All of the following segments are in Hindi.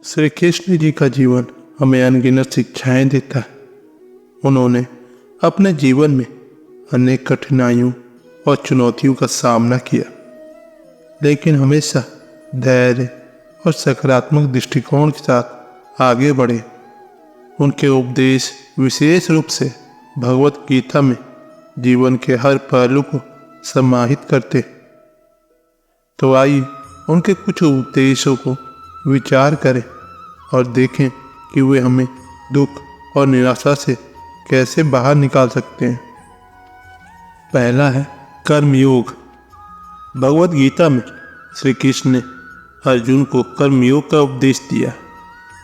श्री कृष्ण जी का जीवन हमें अनगिनत शिक्षाएं देता है। उन्होंने अपने जीवन में अनेक कठिनाइयों और चुनौतियों का सामना किया, लेकिन हमेशा धैर्य और सकारात्मक दृष्टिकोण के साथ आगे बढ़े। उनके उपदेश विशेष रूप से भगवत गीता में जीवन के हर पहलू को समाहित करते। तो आइए उनके कुछ उपदेशों को विचार करें और देखें कि वे हमें दुख और निराशा से कैसे बाहर निकाल सकते हैं। पहला है कर्मयोग। भगवत गीता में श्री कृष्ण ने अर्जुन को कर्मयोग का उपदेश दिया।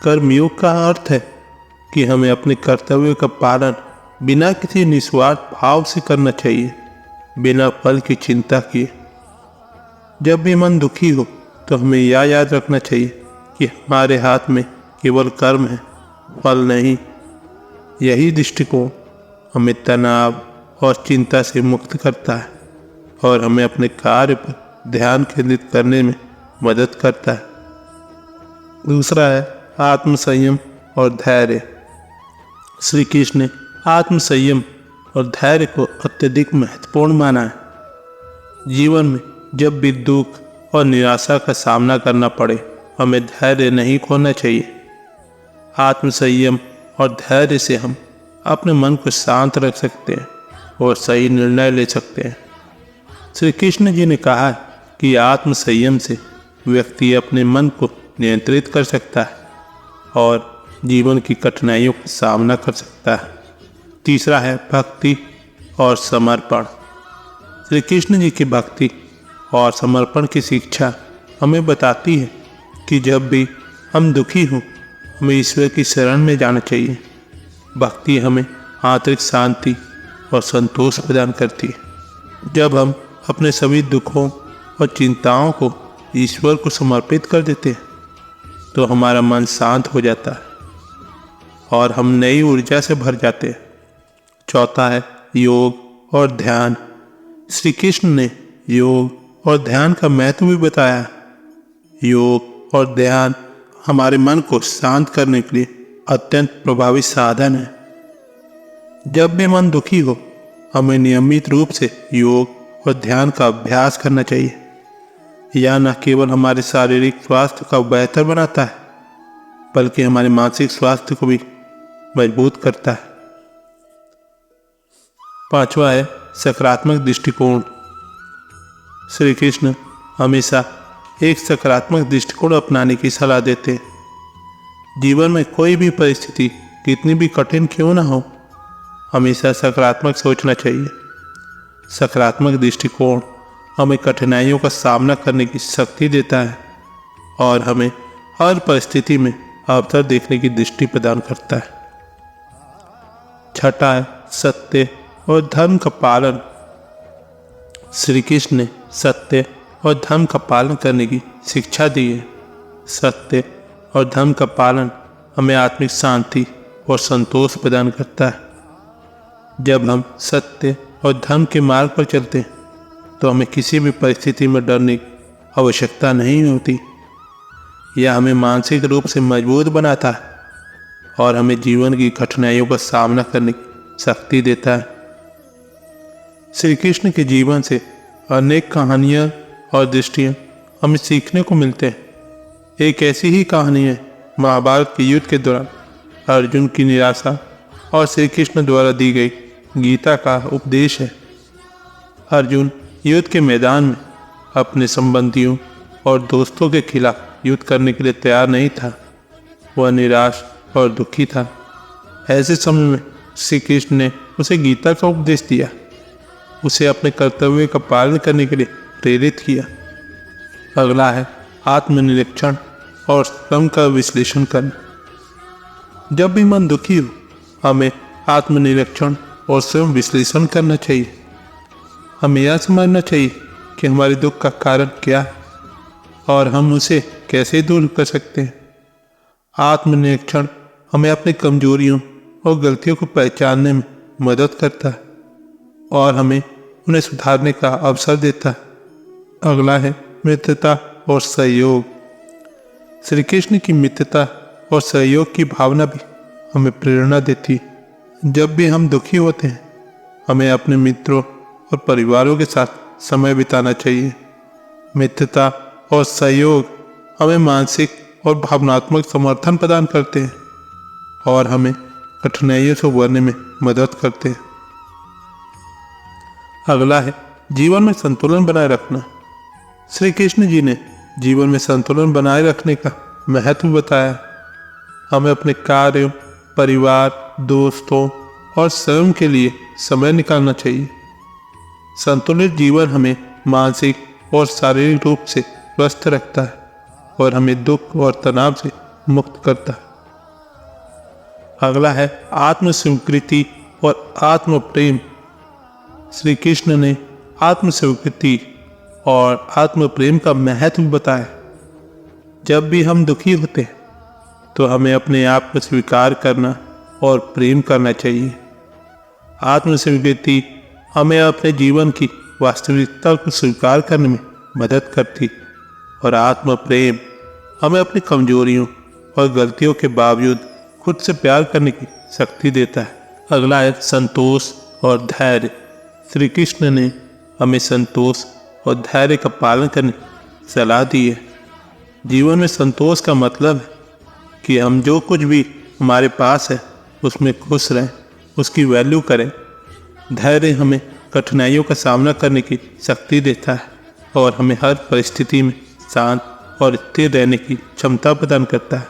कर्मयोग का अर्थ है कि हमें अपने कर्तव्यों का पालन बिना किसी निस्वार्थ भाव से करना चाहिए, बिना फल की चिंता किए। जब भी मन दुखी हो तो हमें यह याद रखना चाहिए कि हमारे हाथ में केवल कर्म है, फल नहीं। यही दृष्टिकोण हमें तनाव और चिंता से मुक्त करता है और हमें अपने कार्य पर ध्यान केंद्रित करने में मदद करता है। दूसरा है आत्मसंयम और धैर्य। श्री कृष्ण ने आत्मसंयम और धैर्य को अत्यधिक महत्वपूर्ण माना है। जीवन में जब भी दुख और निराशा का सामना करना पड़े, हमें धैर्य नहीं खोना चाहिए। आत्मसंयम और धैर्य से हम अपने मन को शांत रख सकते हैं और सही निर्णय ले सकते हैं। श्री कृष्ण जी ने कहा है कि आत्मसंयम से व्यक्ति अपने मन को नियंत्रित कर सकता है और जीवन की कठिनाइयों का सामना कर सकता है। तीसरा है भक्ति और समर्पण। श्री कृष्ण जी की भक्ति और समर्पण की शिक्षा हमें बताती है कि जब भी हम दुखी हों, हमें ईश्वर की शरण में जाना चाहिए। भक्ति हमें आंतरिक शांति और संतोष प्रदान करती है। जब हम अपने सभी दुखों और चिंताओं को ईश्वर को समर्पित कर देते हैं, तो हमारा मन शांत हो जाता है और हम नई ऊर्जा से भर जाते हैं। चौथा है योग और ध्यान। श्री कृष्ण ने योग और ध्यान का महत्व भी बताया। योग और ध्यान हमारे मन को शांत करने के लिए अत्यंत प्रभावी साधन है। जब भी मन दुखी हो, हमें नियमित रूप से योग और ध्यान का अभ्यास करना चाहिए। यह न केवल हमारे शारीरिक स्वास्थ्य का बेहतर बनाता है, बल्कि हमारे मानसिक स्वास्थ्य को भी मजबूत करता है। पांचवा है सकारात्मक दृष्टिकोण। श्री कृष्ण हमेशा एक सकारात्मक दृष्टिकोण अपनाने की सलाह देते हैं। जीवन में कोई भी परिस्थिति कितनी भी कठिन क्यों ना हो, हमेशा सकारात्मक सोचना चाहिए। सकारात्मक दृष्टिकोण हमें कठिनाइयों का सामना करने की शक्ति देता है और हमें हर परिस्थिति में अवसर देखने की दृष्टि प्रदान करता है। छठा है सत्य और धर्म का पालन। श्री कृष्ण ने सत्य और धर्म का पालन करने की शिक्षा दी है। सत्य और धर्म का पालन हमें आत्मिक शांति और संतोष प्रदान करता है। जब हम सत्य और धर्म के मार्ग पर चलते हैं, तो हमें किसी भी परिस्थिति में डरने की आवश्यकता नहीं होती। यह हमें मानसिक रूप से मजबूत बनाता है और हमें जीवन की कठिनाइयों का सामना करने की शक्ति देता है। श्री कृष्ण के जीवन से अनेक कहानियाँ और दृष्टियाँ हमें सीखने को मिलते हैं। एक ऐसी ही कहानी है महाभारत के युद्ध के दौरान अर्जुन की निराशा और श्री कृष्ण द्वारा दी गई गीता का उपदेश है। अर्जुन युद्ध के मैदान में अपने संबंधियों और दोस्तों के खिलाफ युद्ध करने के लिए तैयार नहीं था। वह निराश और दुखी था। ऐसे समय में श्री कृष्ण ने उसे गीता का उपदेश दिया, उसे अपने कर्तव्य का पालन करने के लिए प्रेरित किया। अगला है आत्मनिरीक्षण और स्वयं का विश्लेषण करना। जब भी मन दुखी हो, हमें आत्मनिरीक्षण और स्वयं विश्लेषण करना चाहिए। हमें यह समझना चाहिए कि हमारे दुख का कारण क्या है और हम उसे कैसे दूर कर सकते हैं। आत्मनिरीक्षण हमें अपनी कमजोरियों और गलतियों को पहचानने में मदद करता है और हमें उन्हें सुधारने का अवसर देता है। अगला है मित्रता और सहयोग। श्री कृष्ण की मित्रता और सहयोग की भावना भी हमें प्रेरणा देती है। जब भी हम दुखी होते हैं, हमें अपने मित्रों और परिवारों के साथ समय बिताना चाहिए। मित्रता और सहयोग हमें मानसिक और भावनात्मक समर्थन प्रदान करते हैं और हमें कठिनाइयों से उबरने में मदद करते हैं। अगला है जीवन में संतुलन बनाए रखना। श्री कृष्ण जी ने जीवन में संतुलन बनाए रखने का महत्व बताया। हमें अपने कार्यों, परिवार, दोस्तों और स्वयं के लिए समय निकालना चाहिए। संतुलित जीवन हमें मानसिक और शारीरिक रूप से स्वस्थ रखता है और हमें दुख और तनाव से मुक्त करता है। अगला है आत्म स्वीकृति और आत्म प्रेम। श्री कृष्ण ने आत्म स्वीकृति और आत्म प्रेम का महत्व बताया। जब भी हम दुखी होते हैं तो हमें अपने आप को स्वीकार करना और प्रेम करना चाहिए। आत्म स्वीकृति हमें अपने जीवन की वास्तविकता को स्वीकार करने में मदद करती और आत्म प्रेम हमें अपनी कमजोरियों और गलतियों के बावजूद खुद से प्यार करने की शक्ति देता है। अगला है संतोष और धैर्य। श्री कृष्ण ने हमें संतोष और धैर्य का पालन करने की सलाह दी है। जीवन में संतोष का मतलब है कि हम जो कुछ भी हमारे पास है उसमें खुश रहें, उसकी वैल्यू करें। धैर्य हमें कठिनाइयों का सामना करने की शक्ति देता है और हमें हर परिस्थिति में शांत और स्थिर रहने की क्षमता प्रदान करता है।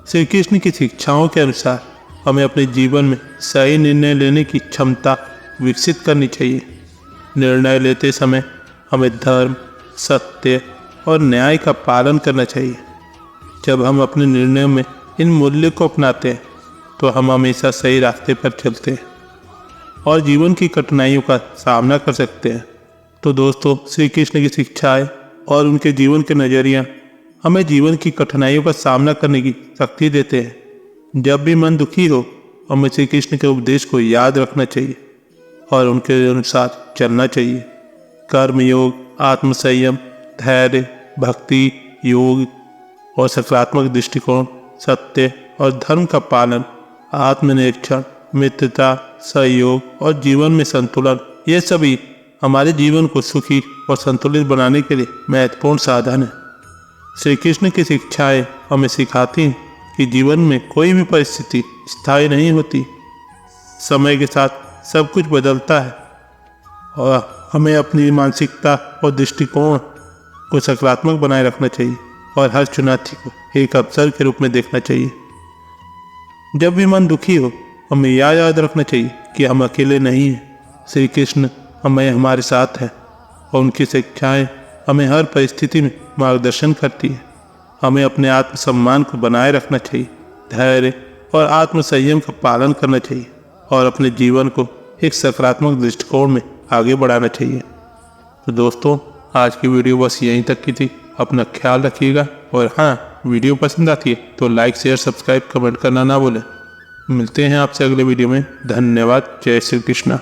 श्री कृष्ण की शिक्षाओं के अनुसार हमें अपने जीवन में सही निर्णय लेने की क्षमता विकसित करनी चाहिए। निर्णय लेते समय हमें धर्म, सत्य और न्याय का पालन करना चाहिए। जब हम अपने निर्णयों में इन मूल्यों को अपनाते हैं तो हम हमेशा सही रास्ते पर चलते हैं और जीवन की कठिनाइयों का सामना कर सकते हैं। तो दोस्तों, श्री कृष्ण की शिक्षाएं और उनके जीवन के नज़रिया हमें जीवन की कठिनाइयों का सामना करने की शक्ति देते हैं। जब भी मन दुखी हो, हमें श्री कृष्ण के उपदेश को याद रखना चाहिए और उनके अनुसार चलना चाहिए। कर्म योग, आत्म संयम, धैर्य, भक्ति, योग और सकारात्मक दृष्टिकोण, सत्य और धर्म का पालन, आत्मनिरीक्षण, मित्रता, सहयोग और जीवन में संतुलन, ये सभी हमारे जीवन को सुखी और संतुलित बनाने के लिए महत्वपूर्ण साधन है। श्री कृष्ण की शिक्षाएं हमें सिखाती हैं कि जीवन में कोई भी परिस्थिति स्थायी नहीं होती। समय के साथ सब कुछ बदलता है और हमें अपनी मानसिकता और दृष्टिकोण को सकारात्मक बनाए रखना चाहिए और हर चुनौती को एक अवसर के रूप में देखना चाहिए। जब भी मन दुखी हो, हमें याद रखना चाहिए कि हम अकेले नहीं हैं। श्री कृष्ण हमें हमारे साथ हैं और उनकी शिक्षाएं हमें हर परिस्थिति में मार्गदर्शन करती है। हमें अपने आत्मसम्मान को बनाए रखना चाहिए, धैर्य और आत्म संयम का पालन करना चाहिए और अपने जीवन को एक सकारात्मक दृष्टिकोण में आगे बढ़ाना चाहिए। तो दोस्तों, आज की वीडियो बस यहीं तक की थी। अपना ख्याल रखिएगा और हाँ, वीडियो पसंद आती है तो लाइक, शेयर, सब्सक्राइब, कमेंट करना ना भूलें। मिलते हैं आपसे अगले वीडियो में। धन्यवाद। जय श्री कृष्णा।